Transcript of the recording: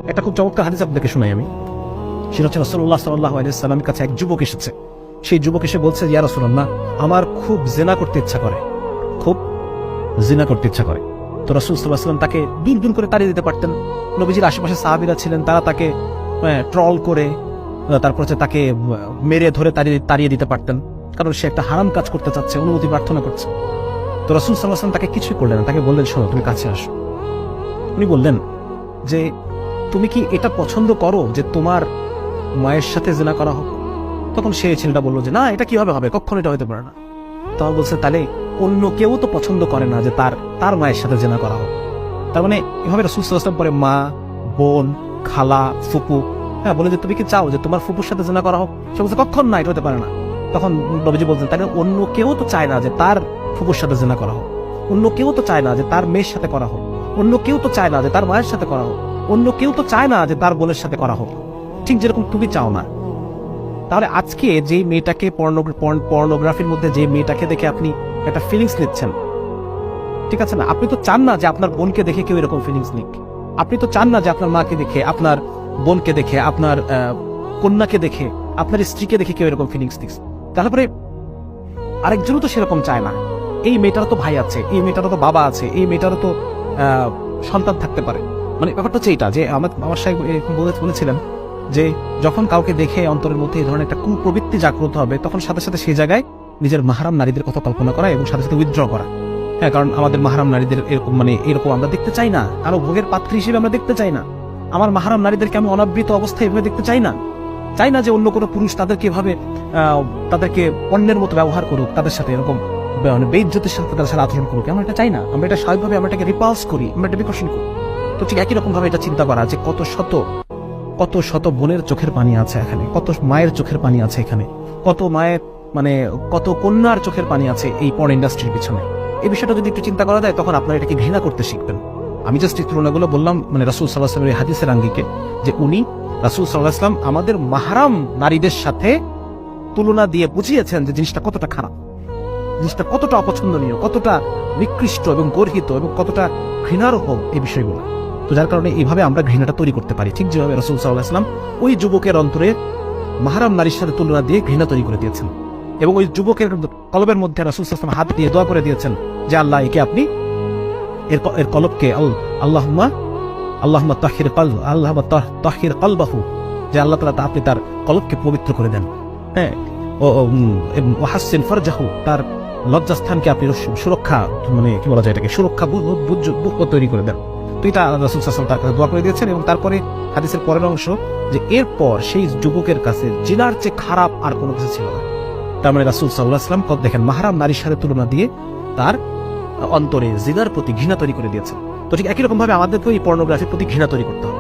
একটা খুব চমৎকার হাদিস আপনাকে শোনাই আমি। সেটা হচ্ছে রাসূলুল্লাহ সাল্লাল্লাহু আলাইহি ওয়াসাল্লামের কাছে এক যুবক এসেছে। সেই যুবক এসে বলছে, ইয়া রাসূলুল্লাহ, আমার খুব জিনা করতে ইচ্ছা করে, খুব জিনা করতে ইচ্ছা করে। তো রাসূল সাল্লাল্লাহু আলাইহি ওয়াসাল্লাম তাকে দুন করে তাড়িয়ে দিতে পারতেন। নবীজির আশেপাশে সাহাবীরা ছিলেন, তারা তাকে ট্রল করে তারপর হচ্ছে তাকে মেরে ধরে তাড়িয়ে দিতে পারতেন, কারণ সে একটা হারাম কাজ করতে চাচ্ছে, অনুমতি প্রার্থনা করছে। তো রাসূল সাল্লাল্লাহু আলাইহি ওয়াসাল্লাম তাকে কিছুই করলেন না, তাকে বললেন, শোনো, তুমি কাছে আসো। উনি বললেন যে, তুমি কি এটা পছন্দ করো যে তোমার মায়ের সাথে জিনা করা হোক? তখন সেই ছেলেটা বললো যে, না, এটা কিভাবে হবে, কখনো এটা হতে পারে না। তখন বলছে, তাহলে অন্য কেউ তো পছন্দ করে না যে তার মায়ের সাথে জিনা করা হোক। তার মানে এভাবে রাসূল সাল্লাল্লাহু আলাইহি ওয়াসাল্লাম পরে মা, বোন, খালা, ফুপু, বলে যে তুমি কি চাও যে তোমার ফুপুর সাথে জিনা করা হোক? সে বলছে, কখন না, এটা হতে পারে না। তখন নবীজি বলছেন, তাহলে অন্য কেউ তো চায় না যে তার ফুপুর সাথে জিনা করা হোক, অন্য কেউ তো চায় না যে তার মেয়ের সাথে করা হোক, অন্য কেউ তো চায় না যে তার মায়ের সাথে করা হোক, অন্য কেউ তো চায় না যে তার বোনের সাথে করা হোক, ঠিক যেরকম তুমি চাও না। তাহলে আজকে যে মেয়েটাকে পর্নোগ্রাফির মধ্যে যে মেয়েটাকে দেখে আপনি একটা ফিলিংস নিচ্ছেন, ঠিক আছে না? আপনি তো চান না যে আপনার বোনকে দেখে কেউ এরকম ফিলিংস নিক। আপনি তো চান না যে আপনার মাকে দেখে, আপনার বোনকে দেখে, আপনার কন্যাকে দেখে, আপনার স্ত্রীকে দেখে কেউ এরকম ফিলিংস নিক। তারপরে আরেকজনও তো সেরকম চায় না। এই মেয়েটারও তো ভাই আছে, এই মেয়েটারও তো বাবা আছে, এই মেয়েটারও তো সন্তান থাকতে পারে। মানে ব্যাপারটা হচ্ছে এইটা যে আমার সাহেব বলেছিলেন যে যখন কাউকে দেখে অন্তরের মধ্যে এই ধরনের একটা কুপ্রবৃত্তি জাগ্রত হবে, তখন সাথে সাথে সেই জায়গায় নিজের মাহরাম নারীদের কথা কল্পনা করা এবং সাথে সাথে উইথড্র করা। কারণ আমাদের মাহরাম নারীদের এরকম আমরা দেখতে চাই না, কারো ভোগের পাত্রী হিসেবে আমরা দেখতে চাই না। আমার মাহরাম নারীদেরকে আমি অনাবৃত অবস্থায় এভাবে দেখতে চাই না যে অন্য কোনো পুরুষ তাদেরকে এভাবে তাদেরকে পণ্যের মতো ব্যবহার করুক, তাদের সাথে এরকম বেইজ্জতের সাথে তাদের সাথে আচরণ করুক। আমরা এটা চাই না, আমরা এটা স্বাভাবিকভাবে আমরা এটাকে রিপালস করি, আমরা এটা বিকর্ষণ করি। তো ঠিক একই রকম ভাবে এটা চিন্তা করা যে কত শত বোনের চোখের পানি আছে এখানে, কত মায়ের চোখের পানি আছে এখানে, কত মায়ের কত কন্যার চোখের পানি আছে এই পর্ন ইন্ডাস্ট্রির পিছনে। এই বিষয়টা যদি একটু চিন্তা করা যায়, তখন আপনারা এটাকে ঘৃণা করতে শিখবেন। আমি জাস্ট এই তুলনাগুলো বললাম রাসূল সাল্লাল্লাহু আলাইহি ওয়াসাল্লামের হাদিসের আঙ্গিকে, যে উনি রাসূল সাল্লাল্লাহু আলাইহি ওয়াসাল্লাম আমাদের মাহরাম নারীদের সাথে তুলনা দিয়ে বুঝিয়েছেন যে জিনিসটা কতটা খারাপ, জিনিসটা কতটা অপছন্দনীয়, কতটা নিকৃষ্ট এবং গর্হিত এবং কতটা ঘৃণার্হ এই বিষয়গুলো। তো যার কারণে এইভাবে আমরা ঘৃণাটা তৈরি করতে পারি, ঠিক যেভাবে রাসূল সাল্লাল্লাহু আলাইহি ওয়াসাল্লাম ওই যুবকের অন্তরে মাহরাম নারীর সাথে তুলনা দিয়ে ঘৃণা তৈরি করে দিয়েছেন, এবং ওই যুবকের কলবের মধ্যে রাসূল সাল্লাল্লাহু আলাইহি ওয়াসাল্লাম হাত দিয়ে দোয়া করে দিয়েছেন যে আল্লাহ, একে আপনি এর কলবকে আল্লাহুম্মা তাহির কলবাহু, যে আল্লাহ তাআলা আপনি তার কলবকে পবিত্র করে দেন। ও হাসিন ফারজাহু, তার লজ্জাস্থানকে আপনি সুরক্ষা, কি বলা যায় এটাকে, সুরক্ষা বুক তৈরি করে দেন। তো এটা রাসূল সাল্লাল্লাহু আলাইহি ওয়াসাল্লাম তার কাছে দোয়া করে দিয়েছেন। এবং তারপরে হাদিসের পরের অংশ, যে এরপর সেই যুবকের কাছে জিনার চেয়ে খারাপ আর কোনো কিছু ছিল না। তার মানে রাসূল সাল্লাল্লাহু আলাইহি ওয়াসাল্লাম দেখেন মাহরাম নারীর সাথে তুলনা দিয়ে তার অন্তরে জিনার প্রতি ঘৃণা তৈরি করে দিয়েছেন। তো ঠিক একই রকম ভাবে আমাদেরকেও এই পর্নোগ্রাফির প্রতি ঘৃণা তৈরি করতে হবে।